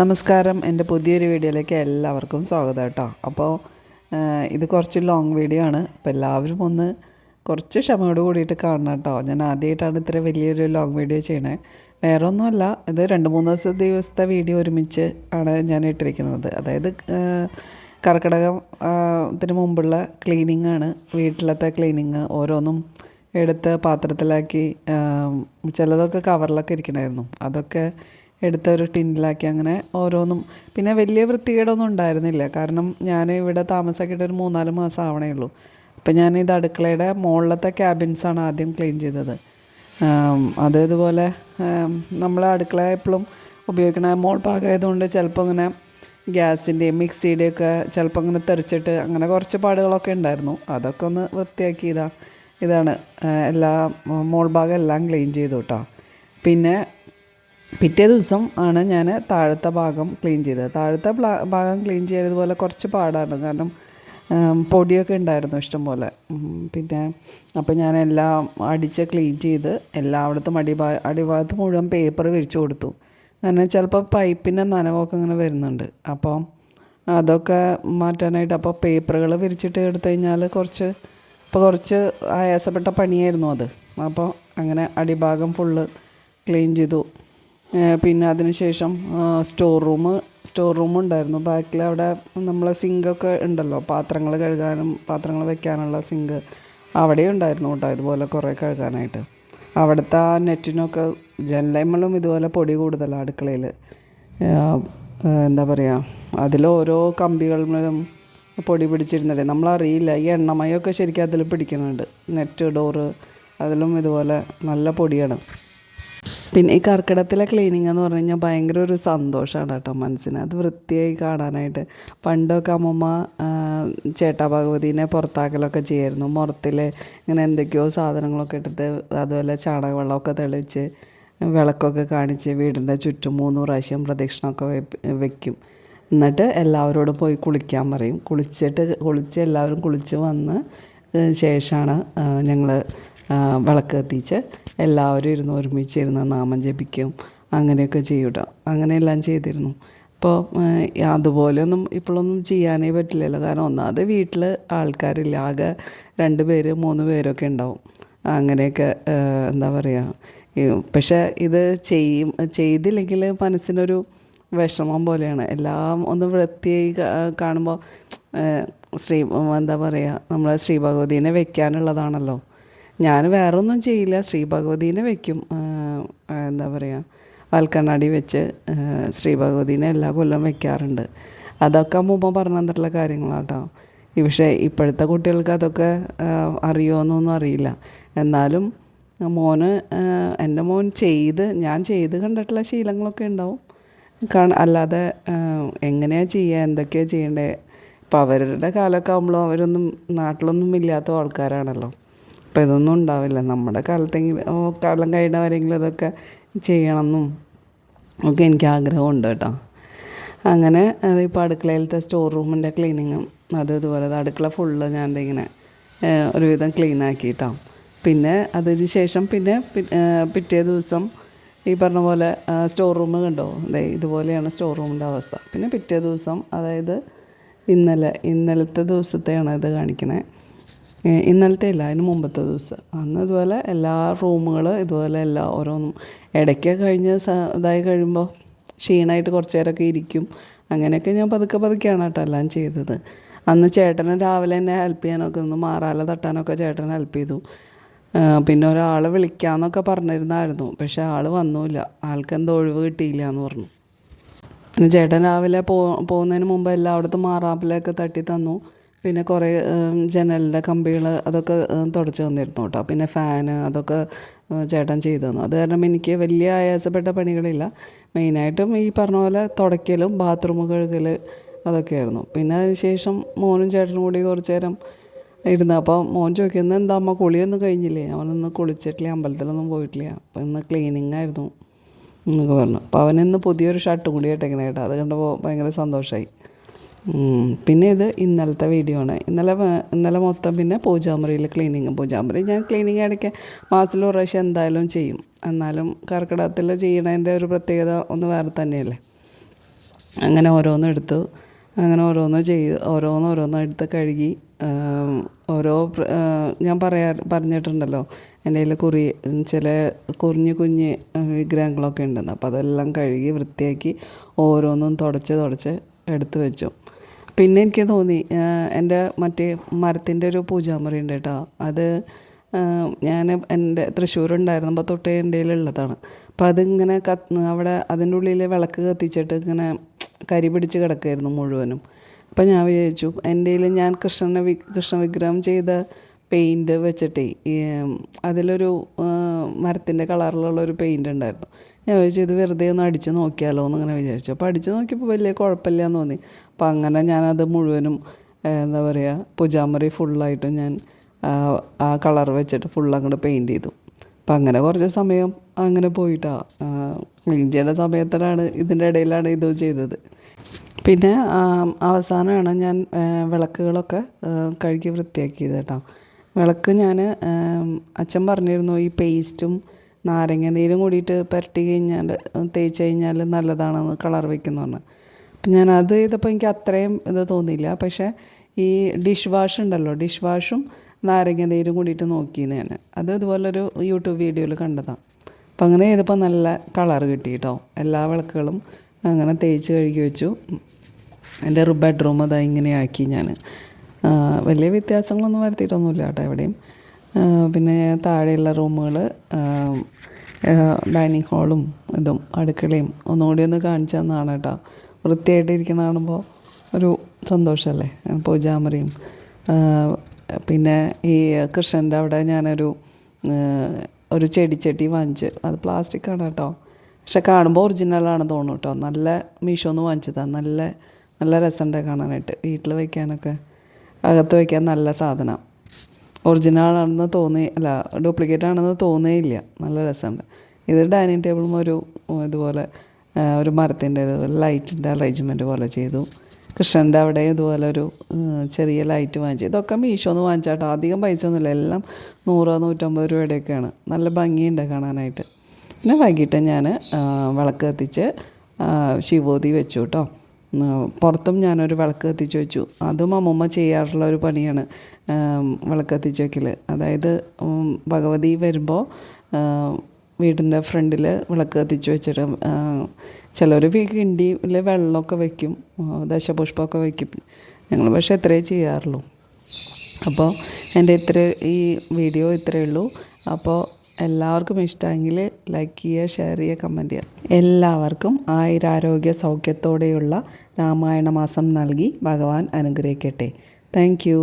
നമസ്കാരം, എൻ്റെ പുതിയൊരു വീഡിയോയിലേക്ക് എല്ലാവർക്കും സ്വാഗതം കേട്ടോ. അപ്പോൾ ഇത് കുറച്ച് ലോങ് വീഡിയോ ആണ്. അപ്പോൾ എല്ലാവരും ഒന്ന് കുറച്ച് ക്ഷമയോട് കൂടിയിട്ട് കാണണം കേട്ടോ. ഞാൻ ആദ്യമായിട്ടാണ് ഇത്ര വലിയൊരു ലോങ് വീഡിയോ ചെയ്യണേ. വേറെ ഒന്നുമല്ല, ഇത് 2-3 ദിവസത്തെ വീഡിയോ ഒരുമിച്ച് ആണ് ഞാൻ ഇട്ടിരിക്കുന്നത്. അതായത് കർക്കിടകം ത്തിന് മുമ്പുള്ള ക്ലീനിങ് ആണ്. വീട്ടിലത്തെ ക്ലീനിങ് ഓരോന്നും എടുത്ത് പാത്രത്തിലാക്കി, ചിലതൊക്കെ കവറിലൊക്കെ ഇരിക്കണമായിരുന്നു, അതൊക്കെ എടുത്ത ഒരു ടിന്നിലാക്കി അങ്ങനെ ഓരോന്നും. പിന്നെ വലിയ വൃത്തികേടൊന്നും ഉണ്ടായിരുന്നില്ല, കാരണം ഞാൻ ഇവിടെ താമസമാക്കിയിട്ട് ഒരു 3-4 മാസം ആവണേ ഉള്ളൂ. അപ്പം ഞാനിത് അടുക്കളയുടെ മുകളിലത്തെ ക്യാബിൻസാണ് ആദ്യം ക്ലീൻ ചെയ്തത്. അത് ഇതുപോലെ നമ്മൾ അടുക്കള എപ്പോഴും ഉപയോഗിക്കണ മോൾ പാകമായതുകൊണ്ട് ചിലപ്പോൾ ഇങ്ങനെ ഗ്യാസിൻ്റെയും മിക്സിയുടെയൊക്കെ ചിലപ്പോൾ ഇങ്ങനെ തെറിച്ചിട്ട് അങ്ങനെ കുറച്ച് പാടുകളൊക്കെ ഉണ്ടായിരുന്നു. അതൊക്കെ ഒന്ന് വൃത്തിയാക്കി ഇതാണ് എല്ലാ മോൾ ഭാഗം എല്ലാം ക്ലീൻ ചെയ്തു കേട്ടോ. പിന്നെ പിറ്റേ ദിവസം ആണ് ഞാൻ താഴത്തെ ഭാഗം ക്ലീൻ ചെയ്തത്. താഴത്തെ ഭാഗം ക്ലീൻ ചെയ്തതുപോലെ കുറച്ച് പാടാണ്, കാരണം പൊടിയൊക്കെ ഉണ്ടായിരുന്നു ഇഷ്ടം പോലെ. പിന്നെ അപ്പോൾ ഞാൻ എല്ലാം അടിച്ച് ക്ലീൻ ചെയ്ത് എല്ലായിടത്തും അടിഭാഗത്ത് മുഴുവൻ പേപ്പർ വിരിച്ചു കൊടുത്തു. കാരണം ചിലപ്പോൾ പൈപ്പിൻ്റെ നനവൊക്കെ ഇങ്ങനെ വരുന്നുണ്ട്, അപ്പോൾ അതൊക്കെ മാറ്റാനായിട്ട്. അപ്പോൾ പേപ്പറുകൾ വിരിച്ചിട്ട് എടുത്തു കഴിഞ്ഞാൽ കുറച്ച് ആയാസപ്പെട്ട പണിയായിരുന്നു അത്. അപ്പോൾ അങ്ങനെ അടിഭാഗം ഫുള്ള് ക്ലീൻ ചെയ്തു. പിന്നെ അതിനുശേഷം സ്റ്റോർ റൂം ഉണ്ടായിരുന്നു ബാക്കിൽ. അവിടെ നമ്മളെ സിങ്കൊക്കെ ഉണ്ടല്ലോ, പാത്രങ്ങൾ കഴുകാനും പാത്രങ്ങൾ വെക്കാനുള്ള സിങ്ക് അവിടെ ഉണ്ടായിരുന്നു കേട്ടോ, ഇതുപോലെ കുറേ കഴുകാനായിട്ട്. അവിടുത്തെ ആ നെറ്റിനൊക്കെ ജനലമ്മലും ഇതുപോലെ പൊടി കൂടുതലാണ് അടുക്കളയിൽ. എന്താ പറയുക, അതിലോരോ കമ്പികളിലും പൊടി പിടിച്ചിരുന്നില്ലേ, നമ്മളറിയില്ല. ഈ എണ്ണമയൊക്കെ ശരിക്കും അതിൽ പിടിക്കുന്നുണ്ട്. നെറ്റ് ഡോറ് അതിലും ഇതുപോലെ നല്ല പൊടിയാണ്. പിന്നെ ഈ കർക്കിടകത്തിലെ ക്ലീനിങ് എന്ന് പറഞ്ഞു കഴിഞ്ഞാൽ ഭയങ്കര ഒരു സന്തോഷമാണ് കേട്ടോ മനസ്സിന്. അത് വൃത്തിയായി കാണാനായിട്ട്. പണ്ടൊക്കെ അമ്മമ്മ ചേട്ടാ ഭഗവതീനെ പുറത്താക്കലൊക്കെ ചെയ്യായിരുന്നു. മുറത്തിൽ ഇങ്ങനെ എന്തൊക്കെയോ സാധനങ്ങളൊക്കെ ഇട്ടിട്ട് അതുപോലെ ചാണകവെള്ളമൊക്കെ തെളിച്ച് വിളക്കൊക്കെ കാണിച്ച് വീടിൻ്റെ ചുറ്റും 3 പ്രാവശ്യം പ്രദക്ഷിണമൊക്കെ വെക്കും. എന്നിട്ട് എല്ലാവരോടും പോയി കുളിക്കാൻ പറയും. കുളിച്ച് എല്ലാവരും കുളിച്ച് വന്ന് ശേഷമാണ് ഞങ്ങൾ വിളക്ക് കത്തിച്ച് എല്ലാവരും ഒരുമിച്ചിരുന്ന് നാമം ജപിക്കും. അങ്ങനെയൊക്കെ ചെയ്യൂട്ടോ. അങ്ങനെയെല്ലാം ചെയ്തിരുന്നു. അപ്പോൾ അതുപോലെയൊന്നും ഇപ്പോഴൊന്നും ചെയ്യാനേ പറ്റില്ലല്ലോ, കാരണം ഒന്നാമത് വീട്ടിൽ ആൾക്കാരില്ല, ആകെ 2 പേര് 3 പേരൊക്കെ ഉണ്ടാവും. അങ്ങനെയൊക്കെ എന്താ പറയുക. പക്ഷേ ഇത് ചെയ്തില്ലെങ്കിൽ മനസ്സിനൊരു വിഷമം പോലെയാണ്. എല്ലാം ഒന്ന് വൃത്തിയായി കാണുമ്പോൾ എന്താ പറയുക, നമ്മളെ ശ്രീ ഭഗവതീനെ വെക്കാനുള്ളതാണല്ലോ. ഞാൻ വേറെ ഒന്നും ചെയ്യില്ല, ശ്രീ ഭഗവതീനെ വെക്കും. എന്താ പറയുക, വാൽക്കണ്ണാടി വെച്ച് ശ്രീ ഭഗവതീനെ എല്ലാ കൊല്ലം വെക്കാറുണ്ട്. അതൊക്കെ മുമ്പ് പറഞ്ഞു തന്നിട്ടുള്ള കാര്യങ്ങളാട്ടോ. പക്ഷേ ഇപ്പോഴത്തെ കുട്ടികൾക്ക് അതൊക്കെ അറിയുമോയെന്നൊന്നും അറിയില്ല. എന്നാലും എൻ്റെ മോൻ ഞാൻ ചെയ്ത് കണ്ടിട്ടുള്ള ശീലങ്ങളൊക്കെ ഉണ്ടാവും. അല്ലാതെ എങ്ങനെയാണ് ചെയ്യുക, എന്തൊക്കെയാണ് ചെയ്യേണ്ടത്. ഇപ്പോൾ അവരുടെ കാലമൊക്കെ ആകുമ്പോഴും അവരൊന്നും നാട്ടിലൊന്നും ഇല്ലാത്ത ആൾക്കാരാണല്ലോ. അപ്പോൾ ഇതൊന്നും ഉണ്ടാവില്ല. നമ്മുടെ കാലം കഴിയുന്നവരെങ്കിലും അതൊക്കെ ചെയ്യണമെന്നും ഒക്കെ എനിക്ക് ആഗ്രഹമുണ്ട് കേട്ടോ. അങ്ങനെ അതിപ്പോൾ അടുക്കളയിലത്തെ സ്റ്റോർ റൂമിൻ്റെ ക്ലീനിങ്ങും ഇതുപോലെ അടുക്കള ഫുള്ള് ഞാൻ ഇങ്ങനെ ഒരുവിധം ക്ലീനാക്കിയിട്ടോ. പിന്നെ അതിന് ശേഷം പിന്നെ പിറ്റേ ദിവസം ഈ പറഞ്ഞ പോലെ സ്റ്റോർ റൂം കണ്ടോ, ഇതുപോലെയാണ് സ്റ്റോർ റൂമിൻ്റെ അവസ്ഥ. പിന്നെ പിറ്റേ ദിവസം, അതായത് ഇന്നലത്തെ ദിവസത്തെയാണ് ഇത് കാണിക്കണേ. ഇന്നലത്തെ ഇല്ല, അതിന് മുമ്പത്തെ ദിവസം. അന്ന് ഇതുപോലെ എല്ലാ റൂമുകൾ ഇതുപോലെ ഓരോന്നും ഇടയ്ക്ക് കഴിഞ്ഞ് ഇതായി കഴിയുമ്പോൾ ക്ഷീണമായിട്ട് കുറച്ച് നേരമൊക്കെ ഇരിക്കും. അങ്ങനെയൊക്കെ ഞാൻ പതുക്കെയാണ് കേട്ടോ എല്ലാം ചെയ്തത്. അന്ന് ചേട്ടനെ രാവിലെ തന്നെ ഹെൽപ്പ് ചെയ്യാനൊക്കെ മാറാല തട്ടാനൊക്കെ ചേട്ടനെ ഹെൽപ്പ് ചെയ്തു. പിന്നെ ഒരാളെ വിളിക്കാമെന്നൊക്കെ പറഞ്ഞിരുന്നായിരുന്നു, പക്ഷേ ആൾ വന്നില്ല. ആൾക്കെന്തോ ഒഴിവ് കിട്ടിയില്ല എന്ന് പറഞ്ഞു. പിന്നെ ചേട്ടൻ രാവിലെ പോകുന്നതിന് മുമ്പ് എല്ലായിടത്തും മാറാപ്പിലൊക്കെ തട്ടി തന്നു. പിന്നെ കുറേ ജനലിൻ്റെ കമ്പികൾ അതൊക്കെ തുടച്ച് തന്നിരുന്നു കേട്ടോ. പിന്നെ ഫാന് അതൊക്കെ ചേട്ടൻ ചെയ്തു തന്നു. അത് കാരണം എനിക്ക് വലിയ ആയാസപ്പെട്ട പണികളില്ല. മെയിനായിട്ടും ഈ പറഞ്ഞ പോലെ തുടയ്ക്കലും ബാത്റൂം കഴുകൽ അതൊക്കെയായിരുന്നു. പിന്നെ അതിന് ശേഷം മോനും ചേട്ടനും കൂടി കുറച്ച് നേരം ഇരുന്ന്. അപ്പോൾ മോൻ ചോദിക്കുന്നത്, എന്താ അമ്മ കുളിയൊന്നും കഴിഞ്ഞില്ലേ? അവനൊന്ന് കുളിച്ചിട്ടില്ല, അമ്പലത്തിലൊന്നും പോയിട്ടില്ല, അപ്പോൾ ഇന്ന് ക്ലീനിങ് ആയിരുന്നു എന്നൊക്കെ പറഞ്ഞു. അപ്പോൾ അവനിന്ന് പുതിയൊരു ഷർട്ടും കൂടി ഇട്ടേക്കണേ കേട്ടോ. അത് കണ്ടപ്പോൾ ഭയങ്കര സന്തോഷമായി. പിന്നെ ഇത് ഇന്നലത്തെ വീഡിയോ ആണ്. ഇന്നലെ മൊത്തം പിന്നെ പൂജാമുറിയിൽ പൂജാമുറി ഞാൻ ക്ലീനിങ് ഇടയ്ക്ക് മാസത്തിൽ 1 പ്രാവശ്യം എന്തായാലും ചെയ്യും. എന്നാലും കർക്കിടകത്തിൽ ചെയ്യണതിൻ്റെ ഒരു പ്രത്യേകത ഒന്ന് വേറെ തന്നെയല്ലേ. അങ്ങനെ ഓരോന്നും എടുത്തു, അങ്ങനെ ഓരോന്ന് എടുത്ത് കഴുകി. ഓരോ ഞാൻ പറഞ്ഞിട്ടുണ്ടല്ലോ എൻ്റെ കയ്യിൽ ചില കുഞ്ഞ് വിഗ്രഹങ്ങളൊക്കെ ഉണ്ടെന്ന്. അപ്പോൾ അതെല്ലാം കഴുകി വൃത്തിയാക്കി ഓരോന്നും തുടച്ച് എടുത്ത് വെച്ചു. പിന്നെ എനിക്ക് തോന്നി എൻ്റെ മറ്റേ മരത്തിൻ്റെ ഒരു പൂജാമുറി ഉണ്ട് കേട്ടോ. അത് ഞാൻ എൻ്റെ തൃശ്ശൂരുണ്ടായിരുന്നപ്പോൾ തൊട്ടേ എൻ്റെ കയ്യിലുള്ളതാണ്. അപ്പോൾ അതിങ്ങനെ അവിടെ അതിൻ്റെ ഉള്ളിൽ വിളക്ക് കത്തിച്ചിട്ട് ഇങ്ങനെ കരി പിടിച്ച് കിടക്കുമായിരുന്നു മുഴുവനും. അപ്പം ഞാൻ വിചാരിച്ചു എൻ്റെ കയ്യിൽ ഞാൻ കൃഷ്ണ വിഗ്രഹം ചെയ്ത പെയിൻറ്റ് വെച്ചിട്ടേ അതിലൊരു മരത്തിൻ്റെ കളറിലുള്ളൊരു പെയിൻറ്റ് ഉണ്ടായിരുന്നു. ഞാൻ വിചാരിച്ചു ഇത് വെറുതെ ഒന്ന് അടിച്ച് നോക്കിയാലോ എന്നിങ്ങനെ വിചാരിച്ചു. അപ്പോൾ അടിച്ച് നോക്കിയപ്പോൾ വലിയ കുഴപ്പമില്ലാന്ന് തോന്നി. അപ്പോൾ അങ്ങനെ ഞാനത് മുഴുവനും എന്താ പറയുക പൂജാമുറി ഫുള്ളായിട്ടും ഞാൻ ആ കളർ വെച്ചിട്ട് ഫുള്ളങ്ങോട്ട് പെയിൻറ്റ് ചെയ്തു. അപ്പം അങ്ങനെ കുറച്ച് സമയം അങ്ങനെ പോയിട്ടാണ് ക്ലീൻ ചെയ്യേണ്ട സമയത്തിലാണ് ഇതിൻ്റെ ഇടയിലാണ് ഇത് ചെയ്തത്. പിന്നെ അവസാനമാണ് ഞാൻ വിളക്കുകളൊക്കെ കഴുകി വൃത്തിയാക്കിയത് കേട്ടോ. വിളക്ക് ഞാൻ അച്ഛൻ പറഞ്ഞിരുന്നു ഈ പേസ്റ്റും നാരങ്ങ നീരും കൂടിയിട്ട് പുരട്ടി കഴിഞ്ഞാൽ തേച്ച് കഴിഞ്ഞാൽ നല്ലതാണെന്ന് കളർ വയ്ക്കുന്നു പറഞ്ഞു. അപ്പം ഞാൻ അത് ചെയ്തപ്പോൾ എനിക്ക് അത്രയും ഇത് തോന്നിയില്ല. പക്ഷേ ഈ ഡിഷ് വാഷും നാരങ്ങ നീരും കൂടിയിട്ട് നോക്കിയെന്ന് ഞാൻ. അത് ഇതുപോലൊരു യൂട്യൂബ് വീഡിയോയിൽ കണ്ടതാണ്. അപ്പം അങ്ങനെ ചെയ്തപ്പോൾ നല്ല കളർ കിട്ടി കേട്ടോ. എല്ലാ വിളക്കുകളും അങ്ങനെ തേച്ച് കഴുകി വെച്ചു. എൻ്റെ ബെഡ്റൂം അതാ ഇങ്ങനെ ആക്കി ഞാൻ. വലിയ വ്യത്യാസങ്ങളൊന്നും വരുത്തിയിട്ടൊന്നുമില്ല കേട്ടോ എവിടെയും. പിന്നെ താഴെയുള്ള റൂമുകൾ, ഡൈനിങ് ഹാളും ഇതും അടുക്കളയും ഒന്നുകൂടി ഒന്ന് കാണിച്ചു തന്നതാണ് കേട്ടോ. വൃത്തിയായിട്ടിരിക്കണ കാണുമ്പോൾ ഒരു സന്തോഷമല്ലേ. പൂജാമുറിയും പിന്നെ ഈ കൃഷ്ണൻ്റെ അവിടെ ഞാനൊരു ചെടിച്ചട്ടി വാങ്ങിച്ച്, അത് പ്ലാസ്റ്റിക്കാണ് കേട്ടോ. പക്ഷെ കാണുമ്പോൾ ഒറിജിനലാണെന്ന് തോന്നും കേട്ടോ. നല്ല മീഷോന്ന് വാങ്ങിച്ചതാണ്. നല്ല രസമുണ്ട് കാണാനായിട്ട്. വീട്ടിൽ വയ്ക്കാനൊക്കെ അകത്ത് വയ്ക്കാൻ നല്ല സാധനം. ഒറിജിനലാണെന്ന് ഡ്യൂപ്ലിക്കേറ്റ് ആണെന്ന് തോന്നേയില്ല. നല്ല രസമുണ്ട്. ഇത് ഡൈനിങ് ടേബിളും ഇതുപോലെ ഒരു മരത്തിൻ്റെ ലൈറ്റിൻ്റെ അറേഞ്ച്മെൻറ്റ് പോലെ ചെയ്തു. കൃഷ്ണൻ്റെ അവിടെ ഇതുപോലെ ഒരു ചെറിയ ലൈറ്റ് വാങ്ങിച്ചു. ഇതൊക്കെ മീഷോന്ന് വാങ്ങിച്ചാട്ടോ. അധികം പൈസ ഒന്നുമില്ല. എല്ലാം 100-150 രൂപയുടെയൊക്കെയാണ്. നല്ല ഭംഗിയുണ്ട് കാണാനായിട്ട്. പിന്നെ വൈകിട്ട് ഞാൻ വിളക്ക് കത്തിച്ച് ശിവോതി വെച്ചു കേട്ടോ. പുറത്തും ഞാനൊരു വിളക്ക് കത്തിച്ച് വെച്ചു. അതും അമ്മൂമ്മ ചെയ്യാറുള്ള ഒരു പണിയാണ് വിളക്ക് കത്തിച്ച് വയ്ക്കൽ. അതായത് ഭഗവതി വരുമ്പോൾ വീടിൻ്റെ ഫ്രണ്ടിൽ വിളക്ക് കത്തിച്ച് വെച്ചിട്ട് ചിലർ കിണ്ടിയിൽ വെള്ളമൊക്കെ വയ്ക്കും, ദശപുഷ്പമൊക്കെ വയ്ക്കും. ഞങ്ങൾ പക്ഷേ ഇത്രയേ ചെയ്യാറുള്ളൂ. അപ്പോൾ എൻ്റെ ഈ വീഡിയോ ഇത്രയേ ഉള്ളൂ. അപ്പോൾ എല്ലാവർക്കും ഇഷ്ടമെങ്കിൽ ലൈക്ക് ചെയ്യുക, ഷെയർ ചെയ്യുക, കമൻറ്റ് ചെയ്യുക. എല്ലാവർക്കും ആയുരാരോഗ്യ സൗഖ്യത്തോടെയുള്ള രാമായണ മാസം നൽകി ഭഗവാൻ അനുഗ്രഹിക്കട്ടെ. Thank you.